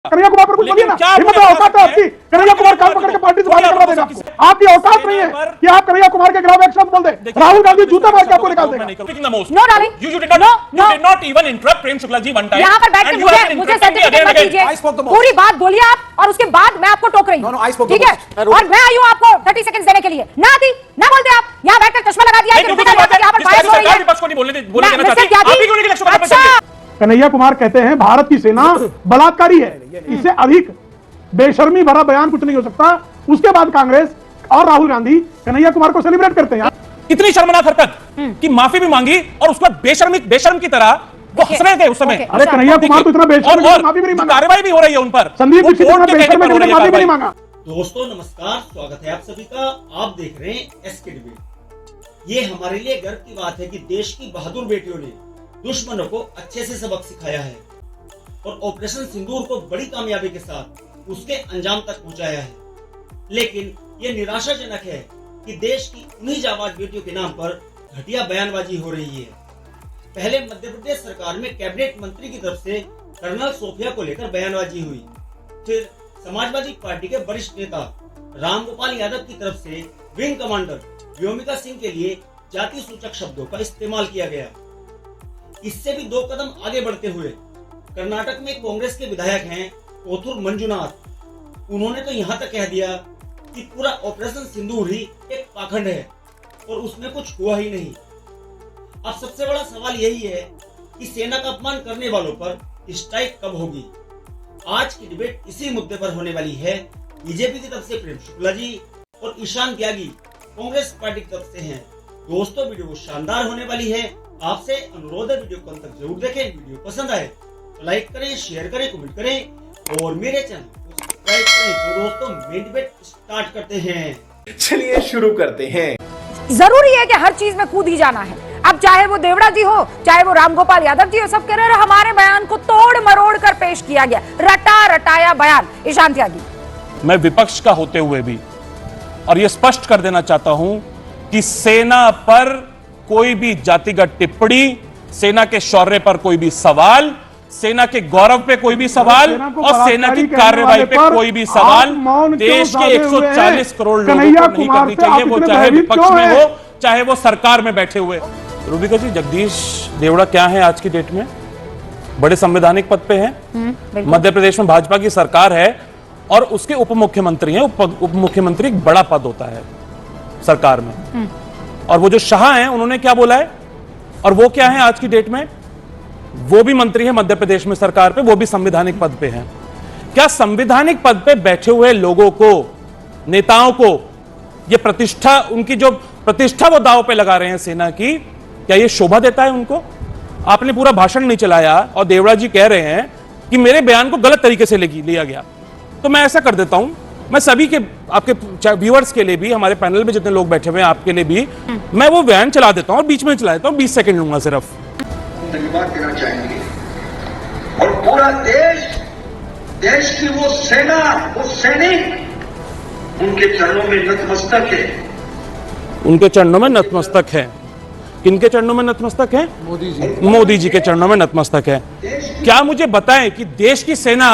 कन्हैया कुमार पर कुछ बोलिए ना, हिम्मत है, औकात है आपकी। कन्हैया कुमार काम पकड़ के पार्टी से बाहर निकलवा देगा आपको। आपकी औकात नहीं है कि आप कन्हैया कुमार के खिलाफ एक शब्द बोल दे। राहुल गांधी जूता मार के आपको निकाल देगा। No darling, you did not even interrupt Prem Shukla ji one time. यहाँ पर बैठ के मुझे सर्टिफिकेट मत दीजिए। पूरी बात बोलिए आप और उसके बाद मैं आपको टोक रही हूँ, ठीक है? और मैं आई हूँ आपको 30 सेकंड देने के लिए। ना आती ना बोलते आप, यहाँ बैठकर चश्मा लगा दिया। अच्छा, कन्हैया कुमार कहते हैं भारत की सेना बलात्कारी है, इससे अधिक बेशर्मी भरा बयान कुछ नहीं हो सकता। उसके बाद कांग्रेस और राहुल गांधी कन्हैया कुमार को सेलिब्रेट करते हैं। इतनी शर्मनाक हरकत कि माफी भी मांगी और उसके बाद बेशर्म की तरह वो हंस रहे थे उस समय। अरे कन्हैया कुमार तो इतना बेशर्म है, माफी भी नहीं मांगा। कार्रवाई भी हो रही है उन पर। संदीप दीक्षित ने बेशर्म है, माफी भी नहीं मांगा। दोस्तों नमस्कार, स्वागत है आप सभी का। आप देख रहे हैं एसके डिबेट। ये हमारे लिए गर्व की बात है कि देश की बहादुर बेटियों ने दुश्मनों को अच्छे से सबक सिखाया है और ऑपरेशन सिंदूर को बड़ी कामयाबी के साथ उसके अंजाम तक पहुंचाया है। लेकिन यह निराशाजनक है कि देश की उन्हीं जाबाज बेटियों के नाम पर घटिया बयानबाजी हो रही है। पहले मध्य प्रदेश सरकार में कैबिनेट मंत्री की तरफ से कर्नल सोफिया को लेकर बयानबाजी हुई, फिर समाजवादी पार्टी के वरिष्ठ नेता रामगोपाल यादव की तरफ से विंग कमांडर व्योमिका सिंह के लिए जाति सूचक शब्दों का इस्तेमाल किया गया। इससे भी 2 कदम आगे बढ़ते हुए कर्नाटक में कांग्रेस के विधायक हैं कोथुर मंजुनाथ। उन्होंने तो यहां तक कह दिया कि पूरा ऑपरेशन सिंदूर ही एक पाखंड है और उसमें कुछ हुआ ही नहीं। अब सबसे बड़ा सवाल यही है कि सेना का अपमान करने वालों पर स्ट्राइक कब होगी। आज की डिबेट इसी मुद्दे पर होने वाली है। बीजेपी की तरफ से प्रेम शुक्ला जी और ईशान त्यागी कांग्रेस पार्टी की तरफ से हैं। दोस्तों वीडियो शानदार होने वाली है। आपसे अनुरोध है वीडियो को अंत तक जरूर देखें। वीडियो पसंद आए तो लाइक करें, शेयर करें, कमेंट करें और मेरे चैनल को सब्सक्राइब करें। तो दोस्तों मेन डिबेट स्टार्ट करते हैं। चलिए शुरू करते हैं। जरूरी है कि हर चीज में कूद ही जाना है। अब चाहे वो देवड़ा जी हो, चाहे वो रामगोपाल यादव जी हो, सब कह रहे हैं हमारे बयान को तोड़ मरोड़ कर पेश किया गया, रटा रटाया बयान। ईशान त्यागी, मैं विपक्ष का होते हुए भी और यह स्पष्ट कर देना चाहता हूं कि सेना पर कोई भी जातिगत टिप्पणी, सेना के शौर्य पर कोई भी सवाल, सेना के गौरव पे कोई भी सवाल और सेना की कार्रवाई पे कोई भी सवाल देश के 140 करोड़ लोगों को नहीं करनी चाहिए, वो चाहे विपक्ष में हो चाहे वो सरकार में बैठे हुए। रूबिका जी, जगदीश देवड़ा क्या है आज की डेट में? बड़े संवैधानिक पद पे हैं। मध्य प्रदेश में भाजपा की सरकार है और उसके उप मुख्यमंत्री हैं। उप मुख्यमंत्री एक बड़ा पद होता है सरकार में। और वो जो शाह हैं उन्होंने क्या बोला है, और वो क्या है आज की डेट में? वो भी मंत्री है मध्य प्रदेश में सरकार पे, वो भी संवैधानिक पद पे हैं। क्या संवैधानिक पद पे बैठे हुए लोगों को, नेताओं को, ये प्रतिष्ठा, उनकी जो प्रतिष्ठा वो दांव पे लगा रहे हैं सेना की, क्या ये शोभा देता है उनको? आपने पूरा भाषण नहीं चलाया और देवड़ा जी कह रहे हैं कि मेरे बयान को गलत तरीके से लिया गया। तो मैं ऐसा कर देता हूं, मैं सभी के, आपके व्यूअर्स के लिए भी, हमारे पैनल में जितने लोग बैठे हुए हैं आपके लिए भी, मैं वो बयान चला देता हूं और बीच में चला देता हूं। 20 सेकंड लूंगा सिर्फ। धन्यवाद देना चाहेंगे और पूरा देश की वो सेना, वो सैनिक उनके चरणों में नतमस्तक है। उनके चरणों में नतमस्तक है। किनके चरणों में नतमस्तक है? मोदी जी के चरणों में नतमस्तक है। क्या मुझे बताएं कि देश की सेना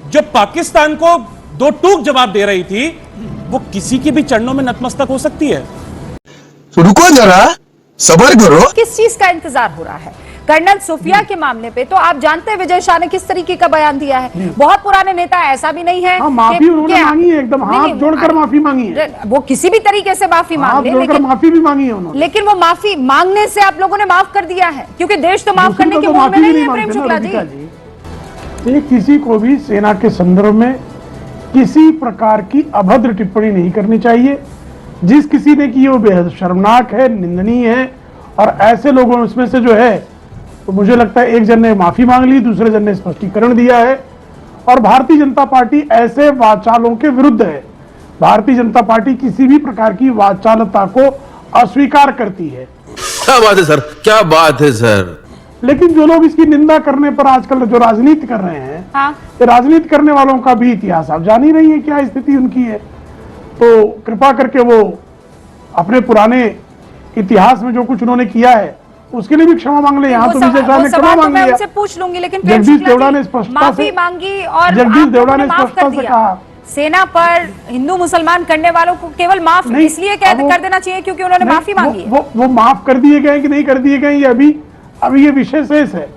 जो पाकिस्तान को 2 टूक जवाब दे रही थी, वो किसी की भी चरणों में नतमस्तक हो सकती है? तो रुको जरा, सब्र करो। किस चीज का इंतजार हो रहा है? कर्नल सोफिया के मामले पे तो आप जानते हैं विजय शाह ने किस तरीके का बयान दिया है। बहुत पुराने नेता, ऐसा भी नहीं है। माफी उन्होंने मांगी है, एकदम हाथ जोड़कर माफी मांगी है। वो किसी भी तरीके से माफी मांग ले, लेकिन माफी भी मांगी है उन्होंने। लेकिन वो माफी मांगने से आप लोगों ने माफ कर दिया है, क्योंकि देश तो माफ करने के मूड में नहीं है। प्रेम शुक्ला जी, किसी को भी सेना के संदर्भ में किसी प्रकार की अभद्र टिप्पणी नहीं करनी चाहिए। जिस किसी ने की वो बेहद शर्मनाक है, निंदनीय है। और ऐसे लोगों उसमें से जो है, तो मुझे लगता है एक जन ने माफी मांग ली, दूसरे जन ने स्पष्टीकरण दिया है। और भारतीय जनता पार्टी ऐसे वाचालों के विरुद्ध है। भारतीय जनता पार्टी किसी भी प्रकार की वाचालता को अस्वीकार करती है। क्या बात है सर, क्या बात है सर। लेकिन जो लोग इसकी निंदा करने पर आजकल जो राजनीति कर रहे हैं, तो राजनीति करने वालों का भी इतिहास आप जान ही रही है क्या स्थिति उनकी है। तो कृपा करके वो अपने पुराने इतिहास में जो कुछ उन्होंने किया है उसके लिए भी क्षमा मांग ले। यहाँ तो विजय शाह ने क्षमा मांग लिया, उनसे पूछ लूंगी, लेकिन जगदीश देवड़ा ने स्पष्टता माफी से मांगी और जगदीश आप देवड़ा लोगों ने माफ स्पष्टता कर से दिया। कहा सेना पर हिंदू मुसलमान करने वालों को केवल माफ नहीं, इसलिए अब कर देना चाहिए क्योंकि उन्होंने माफी मांगी है। वो माफ कर दिए गए कि नहीं कर दिए गए, ये अभी ये विषय शेष है।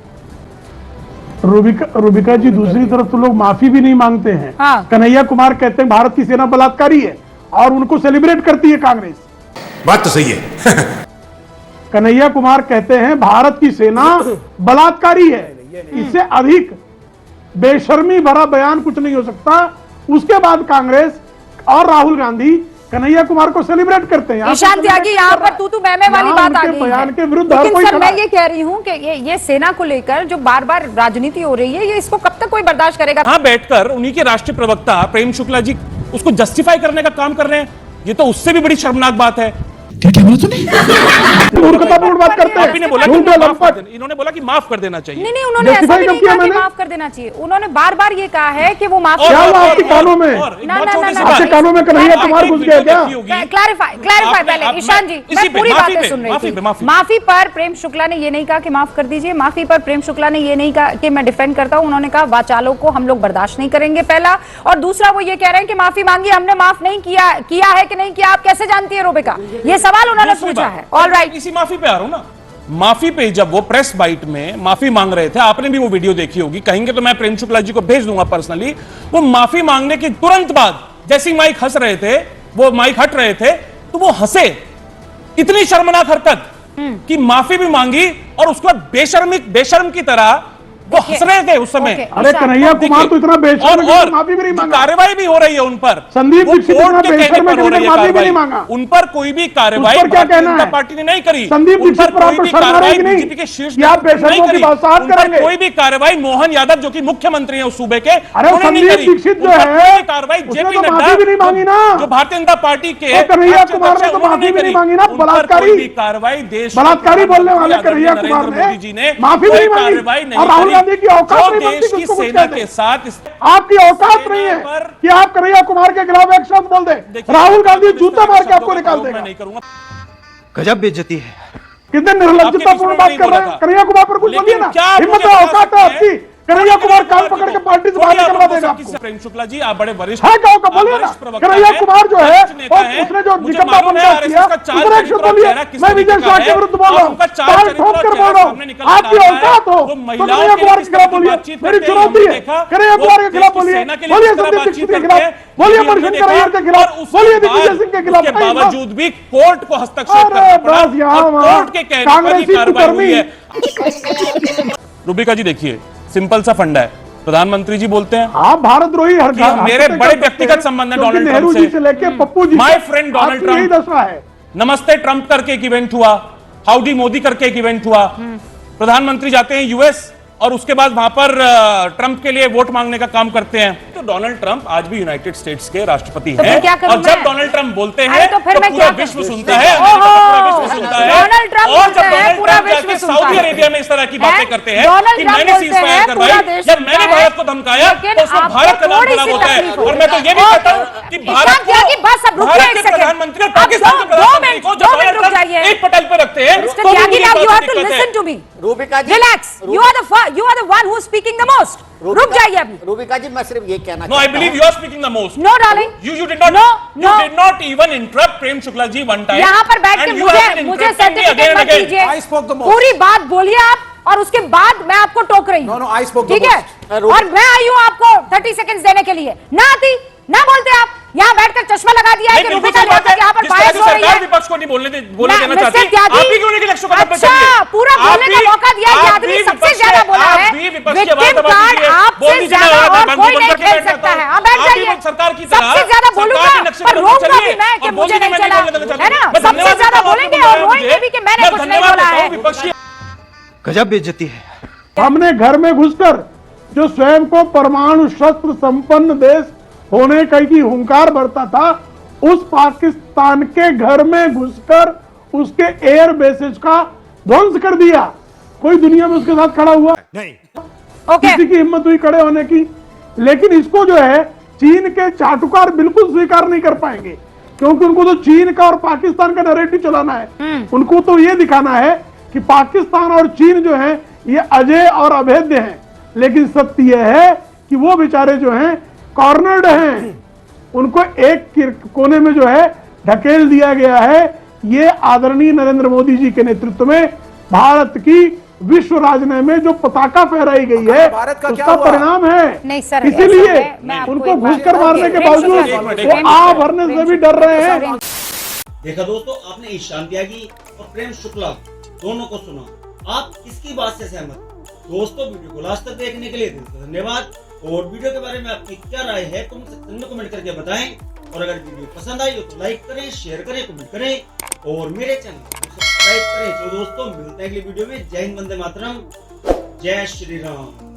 रूबिका जी, दूसरी तरफ तो लोग माफी भी नहीं मांगते हैं। हाँ। कन्हैया कुमार कहते हैं भारत की सेना बलात्कारी है और उनको सेलिब्रेट करती है कांग्रेस। बात तो सही है। कन्हैया कुमार कहते हैं भारत की सेना बलात्कारी है, इससे अधिक बेशर्मी भरा बयान कुछ नहीं हो सकता। उसके बाद कांग्रेस और राहुल गांधी कन्हैया कुमार को सेलिब्रेट करते हैं। ईशान त्यागी, यहाँ पर तू मैं वाली बात आ गई बयान है। के विरुद्ध हर लेकिन कोई सर खड़ा मैं है। ये कह रही हूँ कि ये सेना को लेकर जो बार बार राजनीति हो रही है, ये इसको कब तक कोई बर्दाश्त करेगा? यहां बैठकर उन्हीं के राष्ट्रीय प्रवक्ता प्रेम शुक्ला जी उसको जस्टिफाई करने का काम कर रहे हैं। ये तो उससे भी बड़ी शर्मनाक बात है। मूर्खतापूर्ण बात करते आप ही ने बोला कि हैं, माफ कर देना, इन्होंने बोला कि माफ कर देना चाहिए। नहीं, उन्होंने ऐसा Justify भी कब नहीं किया कहा कि मैंने? माफ कर देना चाहिए। उन्होंने बार बार ये कहा है कि वो माफ क्या हुआ आपके कानों में? आपके कानों में कन्हैया कुमार घुस गया क्या? क्लैरिफाई पहले ईशान जी, मैं पूरी बातें सुन रही थी। माफी पर प्रेम शुक्ला ने ये नहीं कहा कि माफ कर दीजिए। माफी पर प्रेम शुक्ला ने ये नहीं कहा कि मैं डिफेंड करता हूं। उन्होंने कहा वाचालों को हम लोग बर्दाश्त नहीं करेंगे, पहला। और दूसरा वो ये कह रहे हैं कि माफी मांगी, हमने माफ नहीं किया है कि नहीं किया, आप कैसे जानती है रूबिका? ये सवाल उन्होंने पूछा है। ऑलराइट, इसी माफी पे आ रहा हूं ना। माफी पे जब वो प्रेस बाइट में माफी मांग रहे थे, आपने भी वो वीडियो देखी होगी, कहेंगे तो मैं प्रेम शुक्ला जी को भेज दूंगा पर्सनली। वो माफी मांगने के तुरंत बाद जैसे ही माइक हंस रहे थे, वो माइक हट रहे थे, तो वो हंसे। इतनी शर्मनाक हरकत कि माफी भी मांगी और उसके बाद बेशर्म की तरह वो हंस रहे थे उस समय। अरे कन्हैया कुमार तो इतना बेशर्म है कि माफी भी नहीं मांगा। कार्रवाई भी हो रही है उन पर। संदीप वो दीक्षित कोर्ट इतना के कहने बेशर्म है पर हो कि रही है माफी भी कार्रवाई। नहीं मांगा। उन पर कोई भी कार्रवाई उस पर क्या भारतीय कहना जनता है? पार्टी ने नहीं करी। संदीप उन दीक्षित पर आप कोई भी शर्मा रहे कार्रवाई कि नहीं? बीजेपी के शीर्ष कि आप नेतृत्व ने नहीं बेशर्मों की करी। बात उन पर करेंगे? कोई भी कार्रवाई मोहन यादव जो कि मुख्यमंत्री है उस सूबे के, अरे उन्होंने नहीं संदीप करी। दीक्षित जो उन पर है, कोई भी कार्रवाई उसने जेपी तो नड्डा माफी भी नहीं मांगी ना। जो भारतीय जनता पार्टी के तो कन्हैया राष्ट्रीय कुमार ने अध्यक्ष तो हैं, माफी उन्होंने भी नहीं करी। मांगी ना। उन पर बलात्कारी, कोई भी कार्रवाई देश के बलात्कारी बोलने वाले प्रधानमंत्री कन्हैया आदरणीय कुमार नरेंद्र मोदी जी ने ने माफी कोई नहीं मांगी कार्रवाई नहीं और राहुल करी। गांधी की औकात जो नहीं बनती देश कि की उसको कुछ सेना कह दे। के साथ आपकी औकात नहीं है पर कि आप कन्हैया कुमार के खिलाफ एक शब्द बोल दे। राहुल गांधी जूते मार के आपको निकाल देगा। नहीं करूंगा। गजब बेइज्जती है। कितने निर्लज्जतापूर्ण बात कर रहे हैं। कन्हैया कुमार पर कुछ बोलिए ना, हिम्मत है, औकात है आपकी। कन्हैया कुमार कान पकड़ के पार्टी से बाहर निकलवा देगा आपको। प्रेम शुक्ला जी, आप बड़े वरिष्ठ है क्या होगा बोलिए ना। कन्हैया कुमार जो है उसने जो निकम्मा बनकर किया, उस पर एक शब्द बोलिए। मैं विजय शाह के विरुद्ध बोल रहा हूँ, ताल ठोक कर बोल रहा हूँ। आपकी औकात हो तो कन्हैया कुमार के खिलाफ बोलिए। मेरी चुनौती है, कन्हैया कुमार के खिलाफ बोलिए। बोलिए संदीप दीक्षित के खिलाफ, बोलिए मणिशंकर अय्यर के खिलाफ, बोलिए दिग्विजय सिंह के खिलाफ। के बावजूद भी कोर्ट को हस्तक्षेप करना पड़ा और कोर्ट के कहने पर ये कार्रवाई हुई है। रूबिका जी देखिए, सिंपल सा फंडा है। प्रधानमंत्री जी बोलते हैं आप भारतद्रोही हर कि मेरे बड़े व्यक्तिगत संबंध है डोनाल्ड नेहरू ट्रंप जी से लेके Pappu ji, my friend Donald यही ट्रंप। दशा है। नमस्ते ट्रंप करके एक इवेंट हुआ, हाउडी मोदी करके एक इवेंट हुआ। प्रधानमंत्री जाते हैं यूएस और उसके बाद वहां पर ट्रंप के लिए वोट मांगने का काम करते हैं। तो डोनाल्ड ट्रंप आज भी यूनाइटेड स्टेट्स के राष्ट्रपति तो हैं फिर क्या करूं और जब मैं? डोनाल्ड ट्रंप बोलते अरे हैं तो फिर मैं पूरा क्या विश्व करूं? सुनता है, ओहो, पूरा विश्व सुनता है। डोनाल्ड ट्रंप और बोलते जब हैं, डोनाल्ड पूरा ट्रंप विश्व जाके सुनता सऊदी है। अरेबिया में इस तरह की बातें करते हैं डोनाल्ड कि ट्रंप मैंने बोलते सीजफायर हैं, करवाई, पूरा देश जब मैंने सुनता है। भारत को धमकाया लेकिन तो उसमें आपको भारत का नाम थोड़ी खराब सी होता है। तकलीफ और मैं तो ये भी होती कहता है। हूं कि ईशान भारत त्यागी, बस अब रुकिए भारत एक के सेकंड। प्रधानमंत्री और अब पाकिस्तान के प्रधानमंत्री को दो जब मिनट रुक डोनाल्ड जाइए। ट्रंप एक पटल पर रखते हैं Mr. तो Tyagi, उनकी now बात you से have to दिक्कत है। listen to me. Rubika ji, Relax. You are the one who is speaking the most. रुक जाइए अभी। रूबिका जी, मैं सिर्फ ये कहना No, I believe you are speaking the most. No, darling. You did not. No, You no. did not even interrupt Prem Shukla ji one time. यहाँ पर बैठ के And you have been मुझे interrupting me सर्टिफिकेट again मत and again. दीजिए। I spoke the most. पूरी बात बोलिए आप और उसके बाद मैं आपको टोक रही हूँ। No, I spoke the ठीक है? most. और मैं आई हूँ आपको 30 सेकंड्स देने के लिए। ना आती, ना बोलते आप। यहाँ बैठकर चश्मा लगा दिया है कि बिल्कुल रूबिका सही बात है। यहाँ पर जिस तरह बायस से हो रही सरकार है। विपक्ष को नहीं बोलने ना, देना मिस्टर चाहती। त्यागी, आप ही क्यों नहीं कि लक्ष्य को कदम पे अच्छा, चलिए? पूरा आप बोलने का भी- मौका दिया है कि आप आदमी भी सबसे विपक्ष ज्यादा के- बोला आप है। भी विपक्ष के विक्टिम वार्ता बात कार्ड कीजिए। आपसे बोल दीजिए ना, ज्यादा मैं और बंद कोई बंद नहीं करके खेल बैठ सकता जाता है। हूं। आप बैठ आप भी जाइए। सरकार की तरह सबसे ज्यादा सरकार बोलूंगा के नक्शे पर कदम पे रोकूंगा चलिए। भी मैं कि और मुझे बोलिए नहीं मैं चला, बोलने देना चाहती है ना? हूं। मैं सबसे धन्यवाद ज्यादा देता हूं बोलेंगे आपको और बुलाया रोएंगे भी कि मैंने मैं कुछ नहीं धन्यवाद बोला देता हूं है। विपक्षी। गजब बेइज्जती है। हमने घर में घुसकर जो स्वयं को परमाणु शस्त्र संपन्न देश होने का की हुंकार भरता था, उस पाकिस्तान के घर में घुसकर उसके एयर बेसेस का ध्वंस कर दिया। कोई दुनिया में उसके साथ खड़ा हुआ नहीं। ओके, किसी की हिम्मत हुई खड़े होने की। लेकिन इसको जो है चीन के चाटुकार बिल्कुल स्वीकार नहीं कर पाएंगे, क्योंकि उनको तो चीन का और पाकिस्तान का नैरेटिव चलाना है। उनको तो ये दिखाना है कि पाकिस्तान और चीन जो है ये अजय और अभेद्य हैं, लेकिन सत्य यह है कि वो बेचारे जो हैं कॉर्नर्ड हैं, उनको एक कोने में जो है ढकेल दिया गया है। ये आदरणीय नरेंद्र मोदी जी के नेतृत्व में भारत की विश्व राजनय में जो पताका फहराई गई है उसका परिणाम है। नहीं सर, इसीलिए मैं आपको उनको एक बात घुसकर मारने के बावजूद वो आ भरने से भी डर रहे हैं। देखा दोस्तों, आपने ईशान त्यागी और प्रेम शुक्ला दोनों को सुना। आप किसकी बात से सहमत? दोस्तों, वीडियो को लास्ट तक देखने के लिए दिल से धन्यवाद। और वीडियो के बारे में आपकी क्या राय है तुम सेक्शन में कमेंट करके बताएं। और अगर वीडियो पसंद आई हो तो लाइक करें, शेयर करें, कमेंट करें और मेरे चैनल को सब्सक्राइब करें। तो दोस्तों, मिलते हैं अगली वीडियो में। जय हिंद, वंदे मातरम, जय श्री राम।